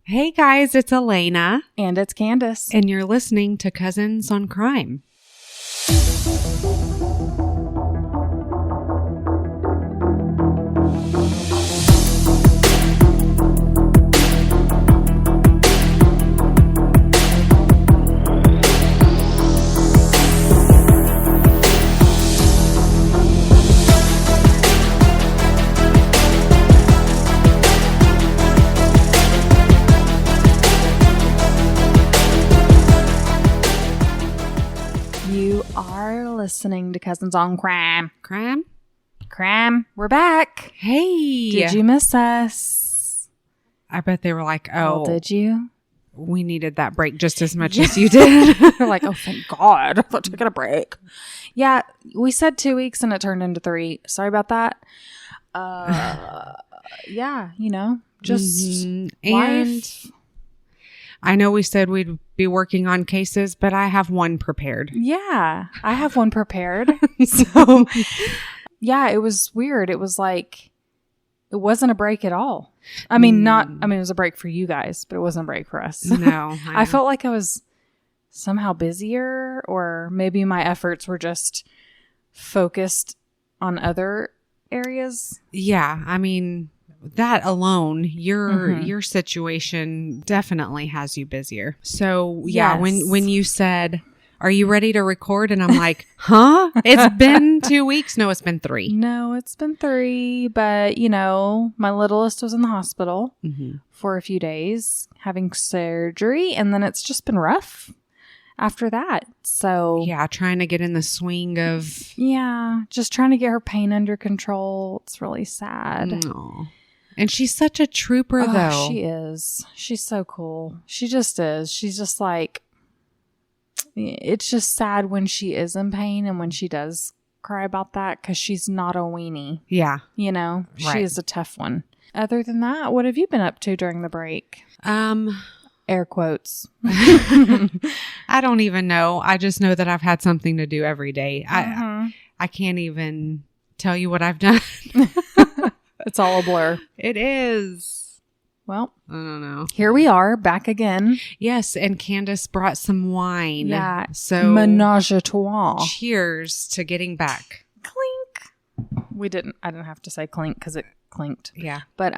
Hey guys, it's Elena. And it's Candace. And you're listening to Cousins on Crime. Listening to Cousins on Crime. Crime? We're back. Hey. Did you miss us? I bet they were like, oh. Well, did you? We needed that break just as much as you did. They're like, oh, thank God. We're taking a break. Yeah, we said 2 weeks and it turned into 3. Sorry about that. Yeah, just life. And I know we said we'd be working on cases, but I have one prepared. Yeah, I have one prepared. So, yeah, it was weird. It was like, it wasn't a break at all. I mean, it was a break for you guys, but it wasn't a break for us. No. I felt like I was somehow busier, or maybe my efforts were just focused on other areas. Yeah, I mean, that alone, your situation definitely has you busier. So yeah, yes. when you said, "Are you ready to record?" and I'm like, "Huh? It's been 2 weeks." No, it's been 3. No, it's been 3. But my littlest was in the hospital for a few days having surgery, and then it's just been rough after that. So yeah, trying to get in the swing of just trying to get her pain under control. It's really sad. Oh. And she's such a trooper, though. She is. She's so cool. She just is. She's just like, it's just sad when she is in pain and when she does cry about that, because she's not a weenie. Yeah. Right. She is a tough one. Other than that, what have you been up to during the break? Air quotes. I don't even know. I just know that I've had something to do every day. I can't even tell you what I've done. It's all a blur. It is. Well, I don't know. Here we are, back again. Yes, and Candace brought some wine. Yeah. So menage a trois. Cheers to getting back. Clink. I didn't have to say clink because it clinked. Yeah. But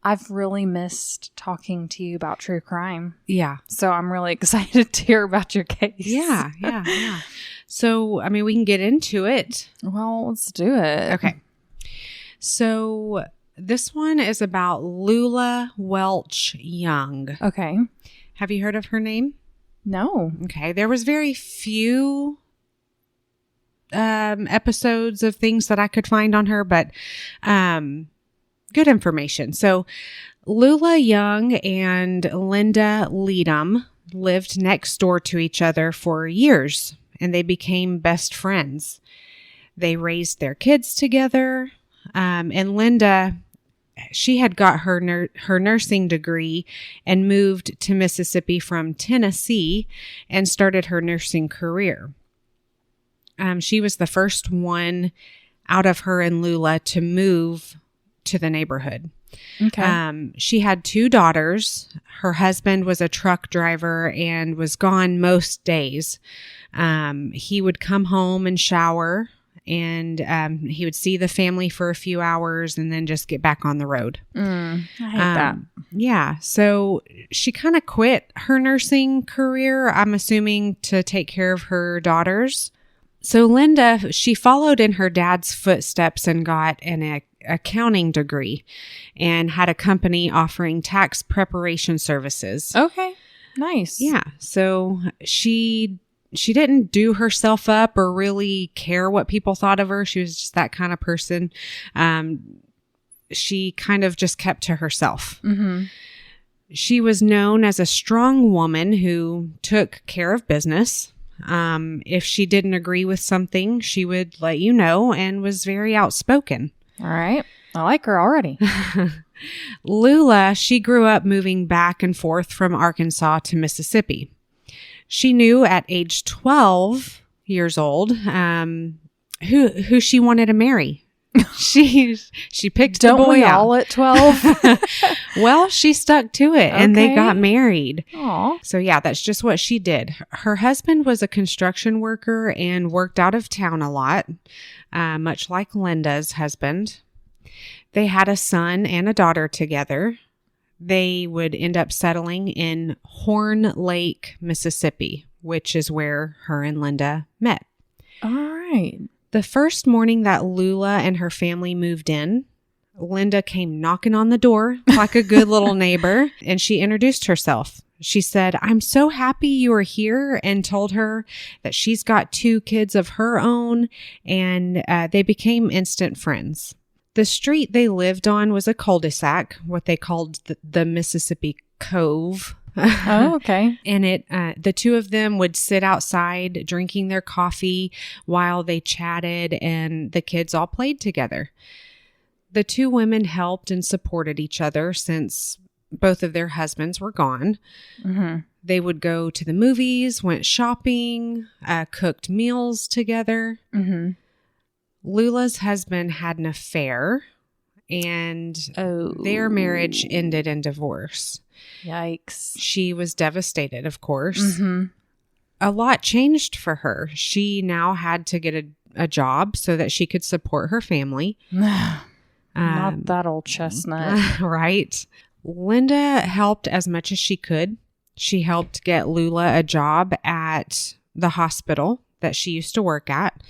I've really missed talking to you about true crime. Yeah. So I'm really excited to hear about your case. Yeah. So, I mean, we can get into it. Well, let's do it. Okay. So this one is about Lula Welch Young. Okay. Have you heard of her name? No. Okay. There was very few episodes of things that I could find on her, but good information. So Lula Young and Linda Leadham lived next door to each other for years, and they became best friends. They raised their kids together. And Linda, she had got her nursing degree and moved to Mississippi from Tennessee and started her nursing career. She was the first one out of her and Lula to move to the neighborhood. Okay. She had 2 daughters. Her husband was a truck driver and was gone most days. He would come home and shower, and he would see the family for a few hours and then just get back on the road. I hate that. Yeah. So she kind of quit her nursing career, I'm assuming, to take care of her daughters. So Linda, she followed in her dad's footsteps and got an accounting degree and had a company offering tax preparation services. Okay. Nice. Yeah. So she didn't do herself up or really care what people thought of her. She was just that kind of person. She kind of just kept to herself. Mm-hmm. She was known as a strong woman who took care of business. If she didn't agree with something, she would let you know, and was very outspoken. All right. I like her already. Lula, she grew up moving back and forth from Arkansas to Mississippi. She knew at age 12 years old who she wanted to marry. She picked Don't the boy we out. all at 12? Well, she stuck to it and they got married. Aw. So yeah, that's just what she did. Her husband was a construction worker and worked out of town a lot, much like Linda's husband. They had a son and a daughter together. They would end up settling in Horn Lake, Mississippi, which is where her and Linda met. All right. The first morning that Lula and her family moved in, Linda came knocking on the door like a good little neighbor, and she introduced herself. She said, "I'm so happy you are here," and told her that she's got 2 kids of her own, and they became instant friends. The street they lived on was a cul-de-sac, what they called the Mississippi Cove. Oh, okay. And the 2 of them would sit outside drinking their coffee while they chatted, and the kids all played together. The 2 women helped and supported each other since both of their husbands were gone. Mm-hmm. They would go to the movies, went shopping, cooked meals together. Mm-hmm. Lula's husband had an affair, and their marriage ended in divorce. Yikes. She was devastated, of course. Mm-hmm. A lot changed for her. She now had to get a job so that she could support her family. Not that old chestnut. Right. Linda helped as much as she could. She helped get Lula a job at the hospital that she used to work at.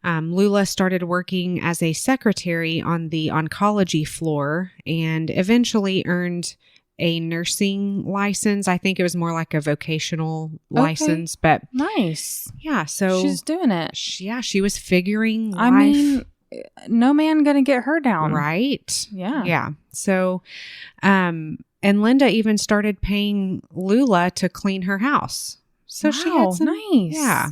Lula started working as a secretary on the oncology floor and eventually earned a nursing license. I think it was more like a vocational license, but nice. Yeah, so she's doing it. She was figuring life. I mean, no man gonna get her down. Right. Yeah. Yeah. So, and Linda even started paying Lula to clean her house. So she had some, nice. Yeah.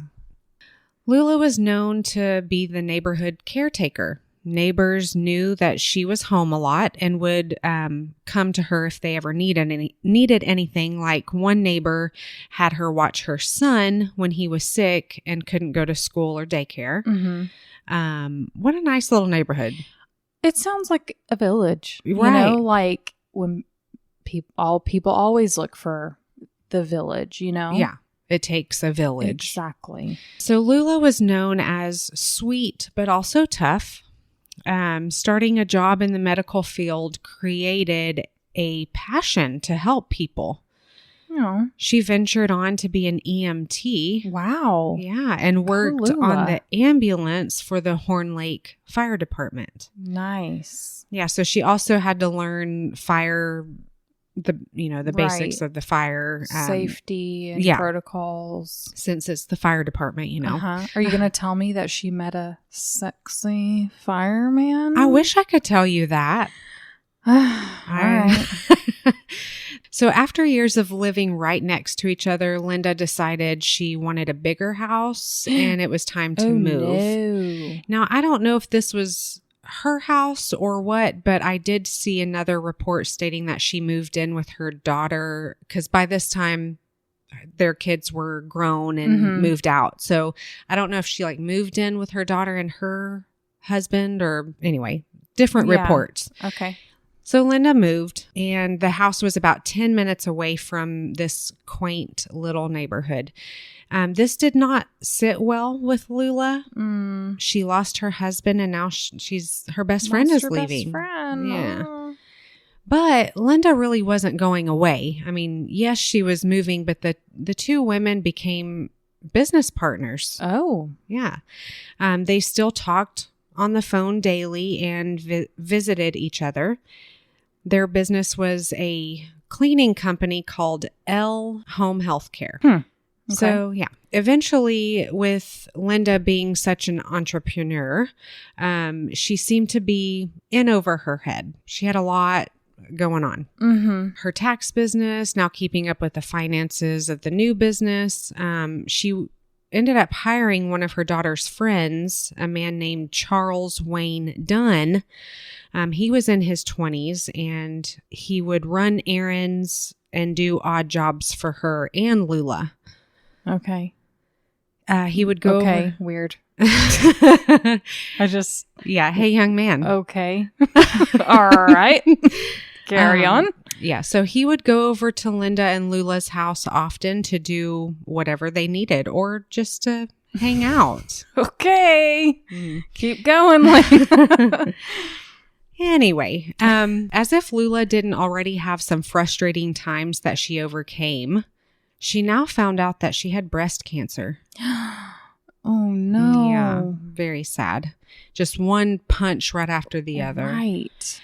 Lula was known to be the neighborhood caretaker. Neighbors knew that she was home a lot and would come to her if they ever needed anything. Like one neighbor had her watch her son when he was sick and couldn't go to school or daycare. Mm-hmm. What a nice little neighborhood. It sounds like a village. Right. You know, like when people always look for the village, you know? Yeah. It takes a village. Exactly. So Lula was known as sweet, but also tough. Starting a job in the medical field created a passion to help people. Oh. She ventured on to be an EMT. Wow. Yeah, and worked on the ambulance for the Horn Lake Fire Department. Nice. Yeah, so she also had to learn the basics of the fire safety and protocols, since it's the fire department, Are you gonna tell me that she met a sexy fireman? I wish I could tell you that. All right. So after years of living right next to each other, Linda decided she wanted a bigger house and it was time to move. No. Now, I don't know if this was her house or what, but I did see another report stating that she moved in with her daughter because by this time their kids were grown and moved out. So I don't know if she moved in with her daughter and her husband or anyway, different reports. Okay. So Linda moved and the house was about 10 minutes away from this quaint little neighborhood. This did not sit well with Lula. She lost her husband and now her best friend is leaving. Best friend. Yeah. But Linda really wasn't going away. I mean, yes, she was moving, but the 2 women became business partners. Oh. Yeah. They still talked on the phone daily and visited each other. Their business was a cleaning company called L Home Healthcare. Okay. So, yeah, eventually with Linda being such an entrepreneur, she seemed to be in over her head. She had a lot going on. Mm-hmm. Her tax business, now keeping up with the finances of the new business. She ended up hiring one of her daughter's friends, a man named Charles Wayne Dunn. He was in his 20s and he would run errands and do odd jobs for her and Lula. Okay. He would go. Okay. Weird. Yeah. Hey, young man. Okay. All right. Carry on. Yeah. So he would go over to Linda and Lula's house often to do whatever they needed or just to hang out. Okay. Keep going. Anyway, as if Lula didn't already have some frustrating times that she overcame, she now found out that she had breast cancer. Oh, no. Yeah, very sad. Just one punch right after the other. Right.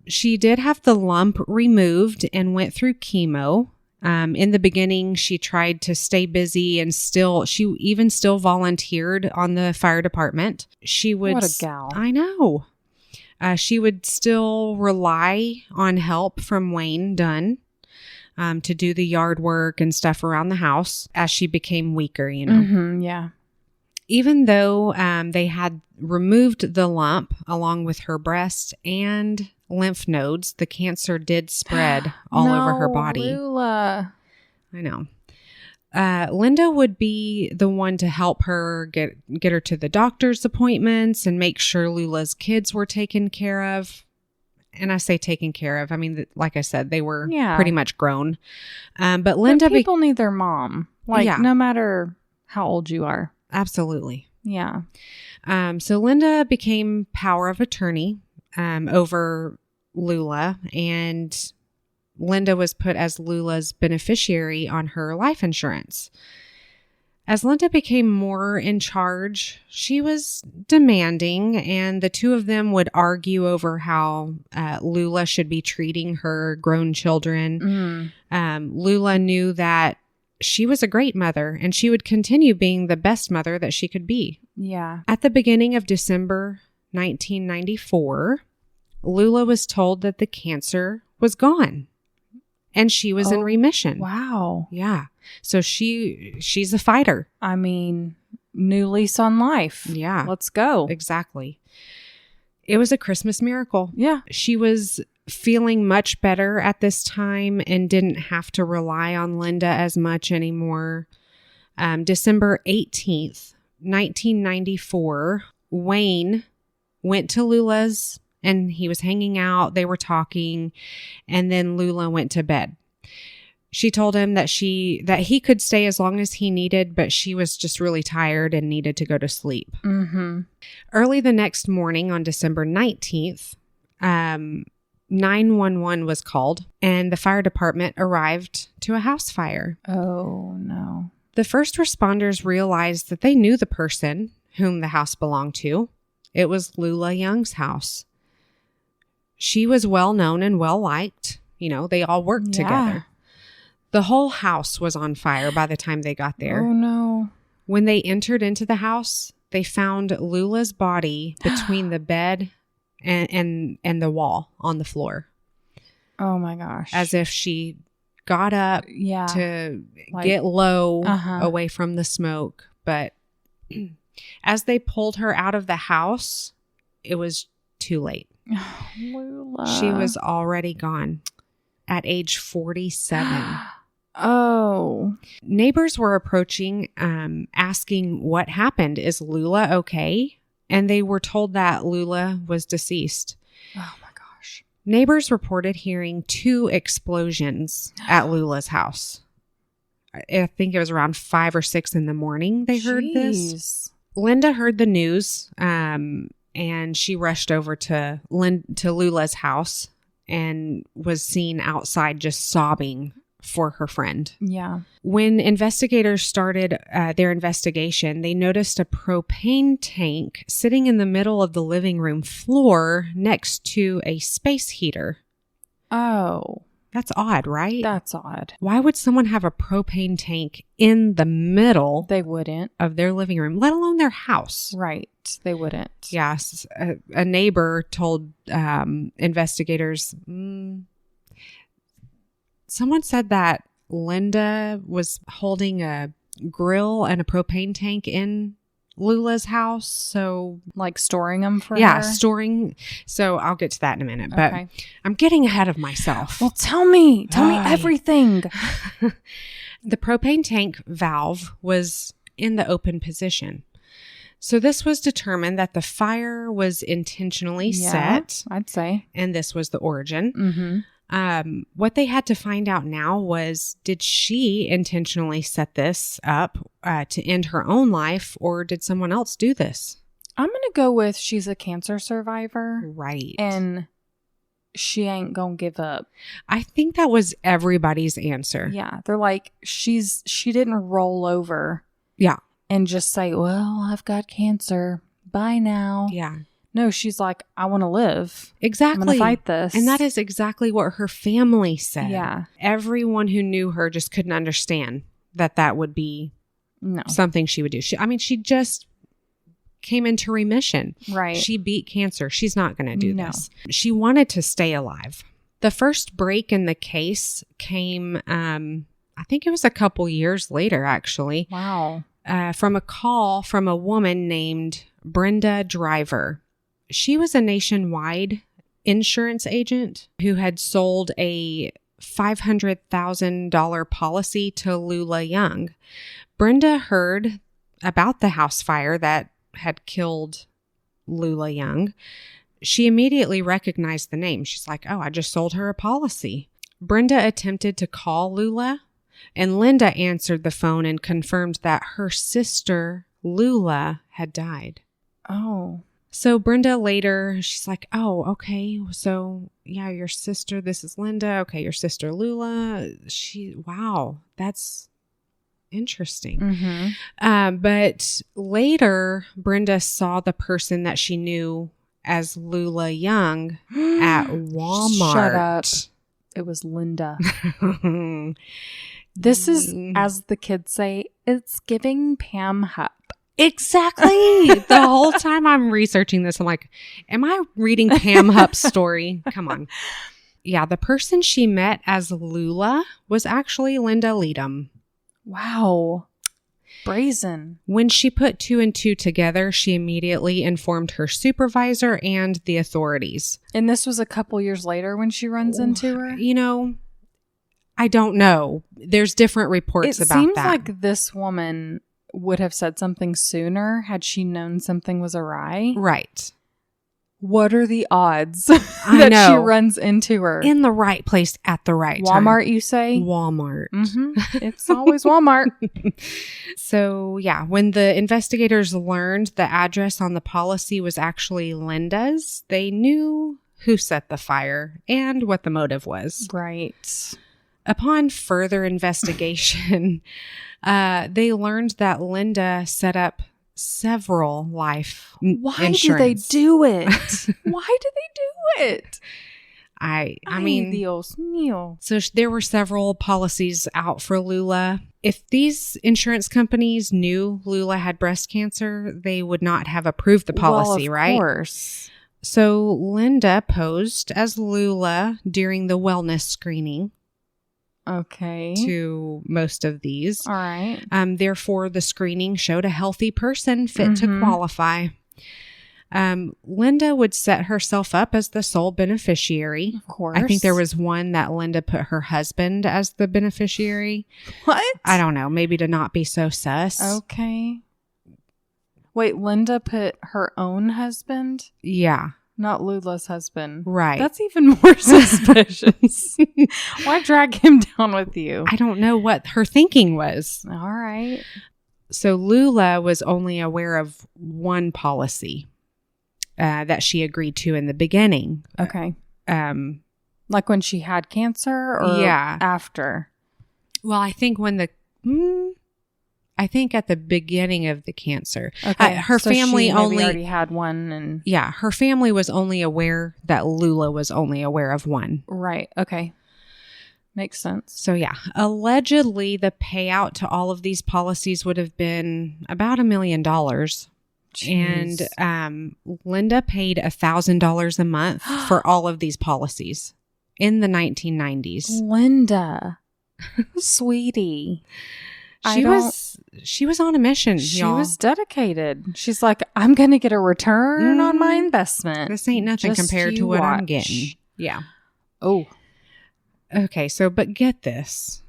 She did have the lump removed and went through chemo. In the beginning, she tried to stay busy and she even still volunteered on the fire department. What a gal. I know. She would still rely on help from Wayne Dunn to do the yard work and stuff around the house as she became weaker, Yeah. Even though they had removed the lump along with her breast and lymph nodes, the cancer did spread all over her body. Lula. I know. Linda would be the one to help her get her to the doctor's appointments and make sure Lula's kids were taken care of. And I say taken care of. I mean, like I said, they were pretty much grown. But Linda... But people need their mom. No matter how old you are. Absolutely. Yeah. So Linda became power of attorney over Lula, and Linda was put as Lula's beneficiary on her life insurance. As Linda became more in charge, she was demanding, and the two of them would argue over how Lula should be treating her grown children. Lula knew that she was a great mother, and she would continue being the best mother that she could be. Yeah. At the beginning of December 1994, Lula was told that the cancer was gone. And she was in remission. Wow. Yeah. So she's a fighter. I mean, new lease on life. Yeah. Let's go. Exactly. It was a Christmas miracle. Yeah. She was feeling much better at this time and didn't have to rely on Linda as much anymore. December 18th, 1994, Wayne went to Lula's and he was hanging out. They were talking, and then Lula went to bed. She told him that he could stay as long as he needed, but she was just really tired and needed to go to sleep. Early the next morning on December 19th, 911 was called, and the fire department arrived to a house fire. Oh, no. The first responders realized that they knew the person whom the house belonged to. It was Lula Young's house. She was well known and well liked. They all worked together. The whole house was on fire by the time they got there. Oh, no. When they entered into the house, they found Lula's body between the bed and the wall on the floor. Oh, my gosh. As if she got up to get low away from the smoke. But as they pulled her out of the house, it was too late. Oh, Lula. She was already gone at age 47. Oh. Neighbors were approaching, asking what happened. Is Lula okay? And they were told that Lula was deceased. Oh my gosh. Neighbors reported hearing 2 explosions at Lula's house. I think it was around 5 or 6 in the morning they heard this. Linda heard the news, and she rushed over to Lula's house and was seen outside just sobbing for her friend. Yeah. When investigators started their investigation, they noticed a propane tank sitting in the middle of the living room floor next to a space heater. Oh. That's odd, right? That's odd. Why would someone have a propane tank in the middle They wouldn't. of their living room, let alone their house? Right. They wouldn't. Yes. A neighbor told investigators, someone said that Linda was holding a grill and a propane tank in Lula's house. So like storing them for her? Yeah, storing. So I'll get to that in a minute, but Okay. I'm getting ahead of myself. Well, tell me everything. The propane tank valve was in the open position. So this was determined that the fire was intentionally set. I'd say. And this was the origin. What they had to find out now was, did she intentionally set this up to end her own life, or did someone else do this? I'm going to go with she's a cancer survivor. Right. And she ain't going to give up. I think that was everybody's answer. Yeah. They're like, she didn't roll over. Yeah. And just say, well, I've got cancer. Bye now. Yeah. No, she's like, I want to live. Exactly. I'm going to fight this. And that is exactly what her family said. Yeah. Everyone who knew her just couldn't understand that would be something she would do. She just came into remission. Right. She beat cancer. She's not going to do this. She wanted to stay alive. The first break in the case came, I think it was a couple years later, actually. Wow. From a call from a woman named Brenda Driver. She was a nationwide insurance agent who had sold a $500,000 policy to Lula Young. Brenda heard about the house fire that had killed Lula Young. She immediately recognized the name. She's like, oh, I just sold her a policy. Brenda attempted to call Lula, and Linda answered the phone and confirmed that her sister, Lula, had died. Oh. So Brenda later, she's like, oh, okay. So yeah, your sister, this is Linda. Okay, your sister, Lula. Wow, that's interesting. But later, Brenda saw the person that she knew as Lula Young at Walmart. Shut up. It was Linda. This is, as the kids say, it's giving Pam Hupp. Exactly. The whole time I'm researching this, I'm like, am I reading Pam Hupp's story? Come on. Yeah, the person she met as Lula was actually Linda Leadham. Wow. Brazen. When she put two and two together, she immediately informed her supervisor and the authorities. And this was a couple years later when she runs into her? You know, I don't know. There's different reports about that. It seems like this woman would have said something sooner had she known something was awry. Right. What are the odds that she runs into her? In the right place at the right time. Walmart, you say? Walmart. It's always Walmart. So, yeah, when the investigators learned the address on the policy was actually Linda's, they knew who set the fire and what the motive was. Right. Upon further investigation, they learned that Linda set up several life insurance. Do they do it? Why do they do it? I mean, Dios mío. So there were several policies out for Lula. If these insurance companies knew Lula had breast cancer, they would not have approved the policy, right? Of course. So Linda posed as Lula during the wellness screening. Okay. To most of these. All right. Therefore, the screening showed a healthy person fit to qualify. Linda would set herself up as the sole beneficiary. Of course. I think there was one that Linda put her husband as the beneficiary. What? I don't know. Maybe to not be so sus. Okay. Wait, Linda put her own husband? Yeah. Not Lula's husband. Right. That's even more suspicious. Why drag him down with you? I don't know what her thinking was. All right. So Lula was only aware of one policy that she agreed to in the beginning. Okay. Like when she had cancer or after? Well, I think I think at the beginning of the cancer. Okay. Her family only already had one, and her family was only aware that Lula was only aware of one. Right. Okay. Makes sense. So allegedly the payout to all of these policies would have been about $1 million. Jeez. And Linda paid $1,000 a month for all of these policies in the 1990s. Linda, sweetie. She was on a mission. She was dedicated. She's like, I'm going to get a return on my investment. This ain't nothing compared to what I'm getting. Yeah. Oh. Okay. So, but get this.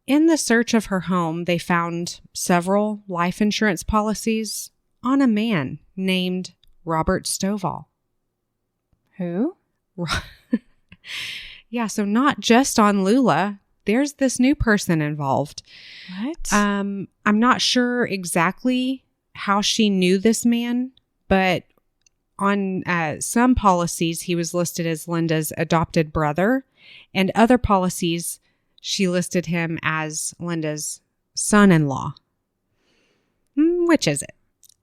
In the search of her home, they found several life insurance policies on a man named Robert Stovall. Who? Yeah, so not just on Lula. There's this new person involved. What? I'm not sure exactly how she knew this man, but on some policies, he was listed as Linda's adopted brother, and other policies, she listed him as Linda's son-in-law. Which is it?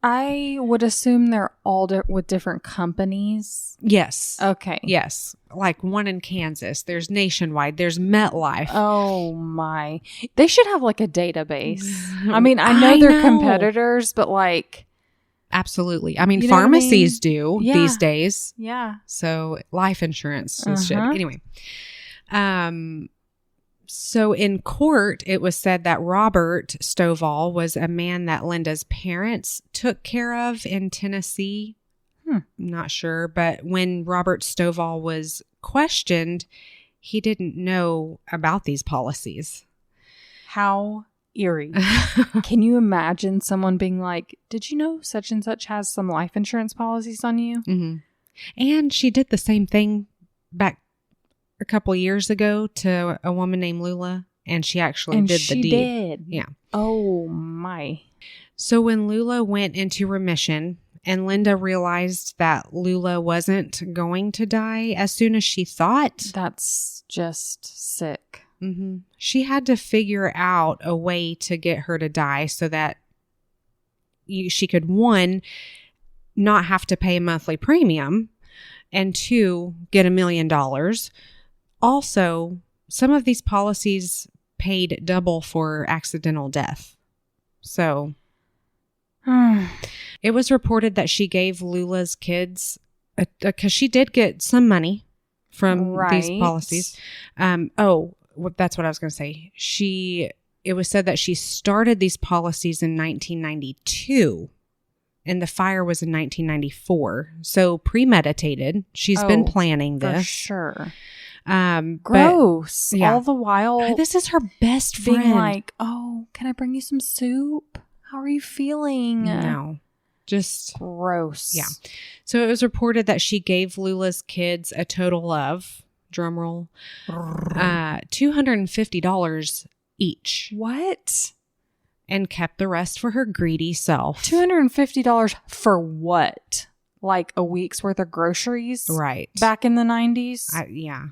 I would assume they're all with different companies. Yes. Okay. Yes. Like one in Kansas. There's Nationwide. There's MetLife. Oh my. They should have like a database. I mean, I know they're competitors, but like. Absolutely. I mean, you know pharmacies do these days. Yeah. So life insurance and shit. Anyway. So in court, it was said that Robert Stovall was a man that Linda's parents took care of in Tennessee. Not sure. But when Robert Stovall was questioned, he didn't know about these policies. How eerie. Can you imagine someone being like, did you know such and such has some life insurance policies on you? Mm-hmm. And she did the same thing back a couple years ago to a woman named Lula, and she actually did the deed. Did. Yeah. Oh my. So when Lula went into remission and Linda realized that Lula wasn't going to die as soon as she thought, that's just sick. Mm-hmm. She had to figure out a way to get her to die so that she could, one, not have to pay a monthly premium, and two, get $1 million. Also, some of these policies paid double for accidental death. So it was reported that she gave Lula's kids, because she did get some money from these policies. That's what I was going to say. It was said that she started these policies in 1992 and the fire was in 1994. So premeditated. She's been planning this. For sure. But, Gross. yeah. All the while. This is her best friend. Being like, oh, can I bring you some soup? How are you feeling? No. Just gross. Yeah. So it was reported that she gave Lula's kids a total of, drumroll, $250 each. What? And kept the rest for her greedy self. $250 for what? Like a week's worth of groceries? Right. Back in the 90s? Yeah.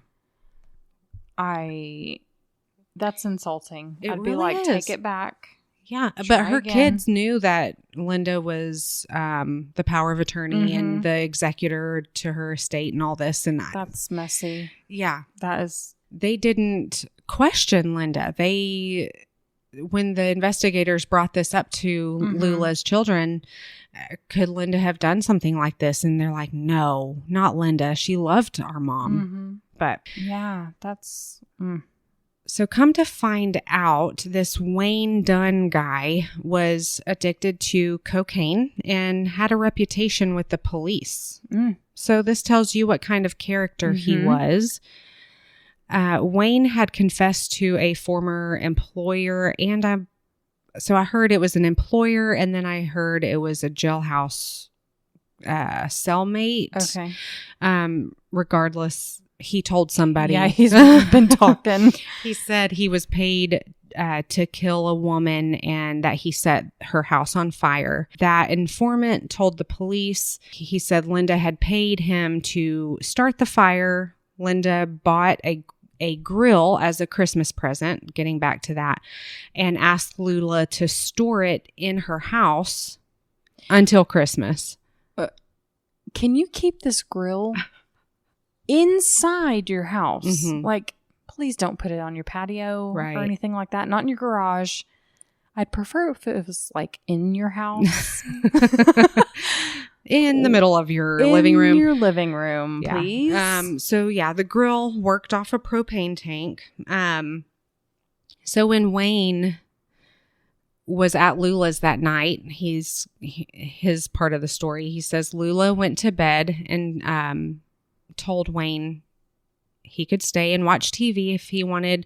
That's insulting. I'd really be like, is. take it back. Yeah, but her kids knew that Linda was the power of attorney and the executor to her estate and all this. And that's messy. Yeah. They didn't question Linda. When the investigators brought this up to Lula's children, could Linda have done something like this? And they're like, no, not Linda. She loved our mom. But yeah, that's... So come to find out, this Wayne Dunn guy was addicted to cocaine and had a reputation with the police. So this tells you what kind of character he was. Wayne had confessed to a former employer, and so I heard it was an employer, and then I heard it was a jailhouse cellmate. Okay. Regardless, he told somebody. Yeah, he's been talking. He said he was paid to kill a woman and that he set her house on fire. That informant told the police, he said Linda had paid him to start the fire. Linda bought a grill as a Christmas present, getting back to that, and asked Lula to store it in her house until Christmas. Can you keep this grill inside your house? Like, please don't put it on your patio or anything like that. Not in your garage. I'd prefer if it was like in your house. In the middle of your living room. In your living room, please. So yeah, the grill worked off a propane tank. So when Wayne was at Lula's that night, his part of the story, he says Lula went to bed and told Wayne he could stay and watch TV if he wanted.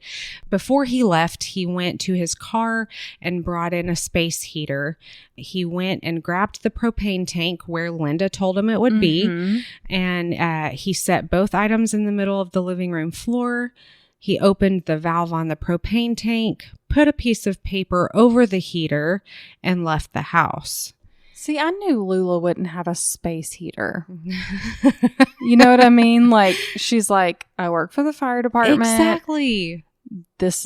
Before he left, he went to his car and brought in a space heater. He went and grabbed the propane tank where Linda told him it would be. And he set both items in the middle of the living room floor. He opened the valve on the propane tank, put a piece of paper over the heater, and left the house. See, I knew Lula wouldn't have a space heater. You know what I mean? Like, she's like, I work for the fire department. Exactly. This,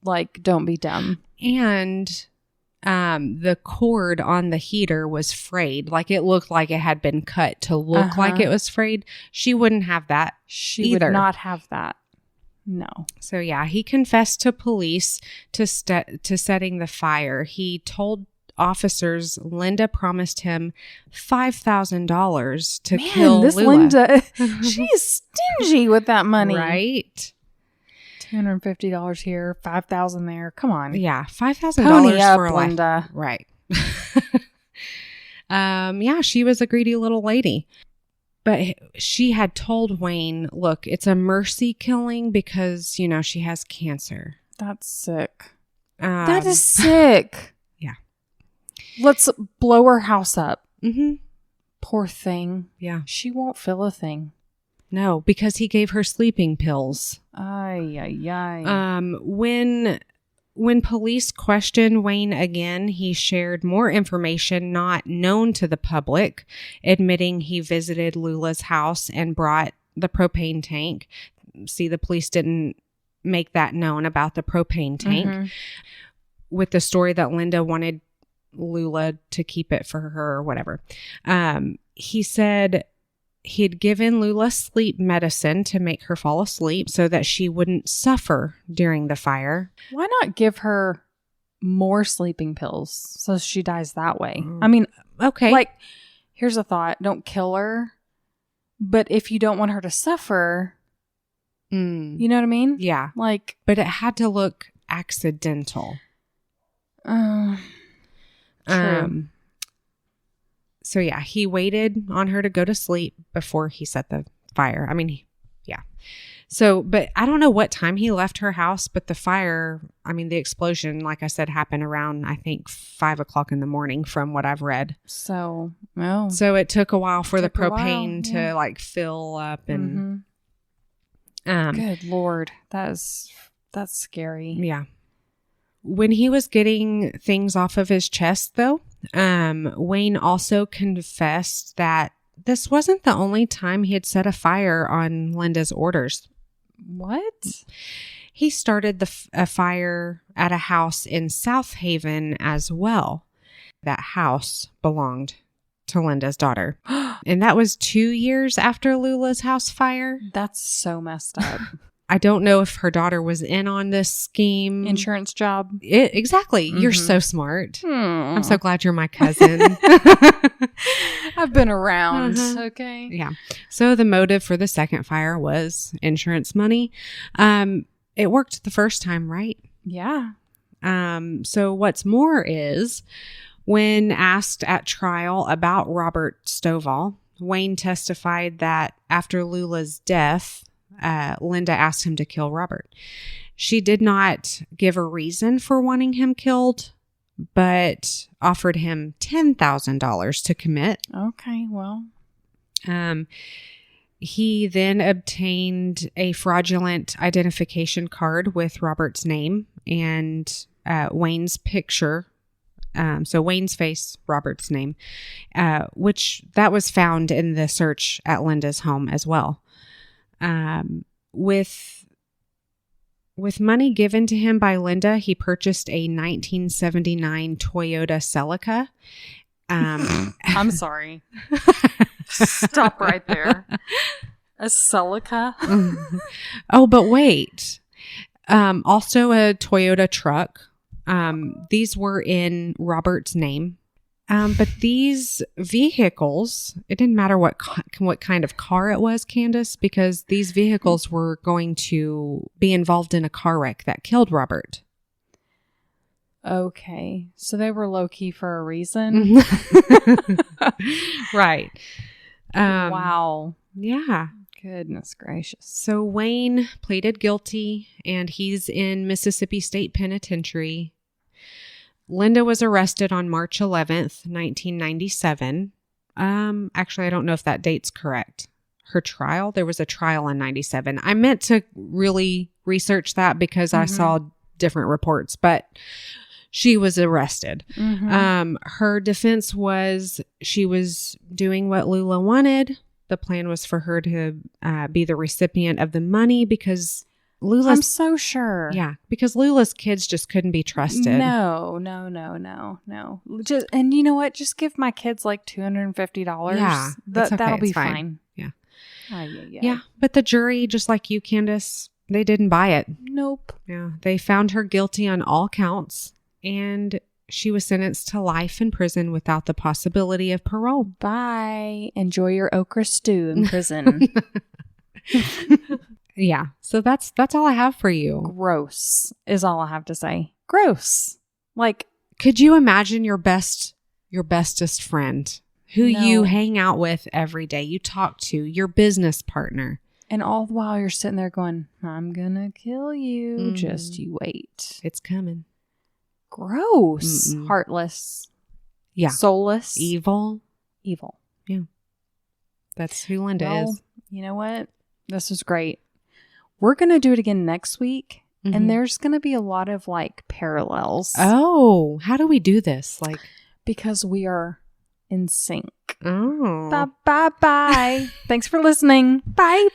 like, don't be dumb. And the cord on the heater was frayed. Like, it looked like it had been cut to look like it was frayed. She wouldn't have that She either. would not have that. No. So, yeah, he confessed to police to setting the fire. He told officers Linda promised him $5,000 to kill this Lula. Linda, she's stingy with that money. Right? $250 here, $5,000 there. Come on. Yeah, $5,000 Pony up, for a life. Linda. Right. Yeah, she was a greedy little lady. But she had told Wayne, look, it's a mercy killing because, you know, she has cancer. That's sick. That is sick. Yeah. Let's blow her house up. Mm-hmm. Poor thing. Yeah. She won't feel a thing. No, because he gave her sleeping pills. Ay, ay, ay. When police questioned Wayne again, he shared more information not known to the public, admitting he visited Lula's house and brought the propane tank. See, the police didn't make that known about the propane tank, with the story that Linda wanted Lula to keep it for her or whatever. He said he'd given Lula sleep medicine to make her fall asleep so that she wouldn't suffer during the fire. Why not give her more sleeping pills so she dies that way? I mean, okay. Like, here's a thought. Don't kill her. But if you don't want her to suffer, you know what I mean? Yeah. Like, but it had to look accidental. True. So yeah, he waited on her to go to sleep before he set the fire. I mean, yeah. So, but I don't know what time he left her house, but the fire, I mean, the explosion, like I said, happened around, I think, 5 o'clock in the morning from what I've read. So, well. So it took a while for the propane to like fill up and. Good Lord. That's scary. Yeah. When he was getting things off of his chest, though, Wayne also confessed that this wasn't the only time he had set a fire on Linda's orders. What? He started a fire at a house in South Haven as well. That house belonged to Linda's daughter. And that was 2 years after Lula's house fire. That's so messed up. I don't know if her daughter was in on this scheme. Insurance job. Exactly. You're so smart. I'm so glad you're my cousin. I've been around. Okay. Yeah. So the motive for the second fire was insurance money. It worked the first time, right? Yeah. So what's more is when asked at trial about Robert Stovall, Wayne testified that after Lula's death, Linda asked him to kill Robert. She did not give a reason for wanting him killed, but offered him $10,000 to commit. Okay, well. He then obtained a fraudulent identification card with Robert's name and Wayne's picture. So Wayne's face, Robert's name, which that was found in the search at Linda's home as well. With money given to him by Linda, he purchased a 1979 Toyota Celica. I'm sorry. Stop right there. A Celica? Oh, but wait. Also a Toyota truck. These were in Robert's name. But these vehicles, it didn't matter what kind of car it was, Candace, because these vehicles were going to be involved in a car wreck that killed Robert. Okay. So they were low-key for a reason? Right. Wow. Yeah. Goodness gracious. So Wayne pleaded guilty, and he's in Mississippi State Penitentiary. Linda was arrested on March 11th, 1997. Actually, I don't know if that date's correct. Her trial, there was a trial in 97. I meant to really research that because I saw different reports, but she was arrested. Her defense was she was doing what Lula wanted. The plan was for her to be the recipient of the money because Lula's... I'm so sure. Yeah, because Lula's kids just couldn't be trusted. No. Just, and you know what? Just give my kids like $250. Yeah, that'll be fine. Yeah. Yeah. But the jury, just like you, Candace, they didn't buy it. Nope. Yeah, they found her guilty on all counts, and she was sentenced to life in prison without the possibility of parole. Bye. Enjoy your okra stew in prison. Yeah. So that's all I have for you. Gross is all I have to say. Gross. Like, could you imagine your bestest friend who you hang out with every day, you talk to, your business partner, and all the while you're sitting there going, I'm gonna kill you. Just you wait. It's coming. Gross. Heartless. Yeah. Soulless. Evil. Yeah. That's who Linda is. You know what? This was great. We're going to do it again next week. And there's going to be a lot of like parallels. Oh, how do we do this? Like, because we are in sync. Oh. Bye. Thanks for listening. Bye.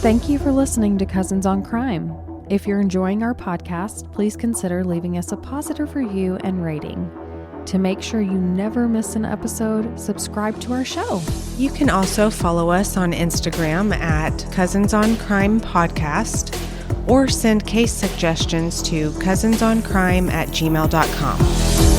Thank you for listening to Cousins on Crime. If you're enjoying our podcast, please consider leaving us a positive review and rating. To make sure you never miss an episode, subscribe to our show. You can also follow us on Instagram at Cousins on Crime Podcast, or send case suggestions to cousinsoncrime@gmail.com.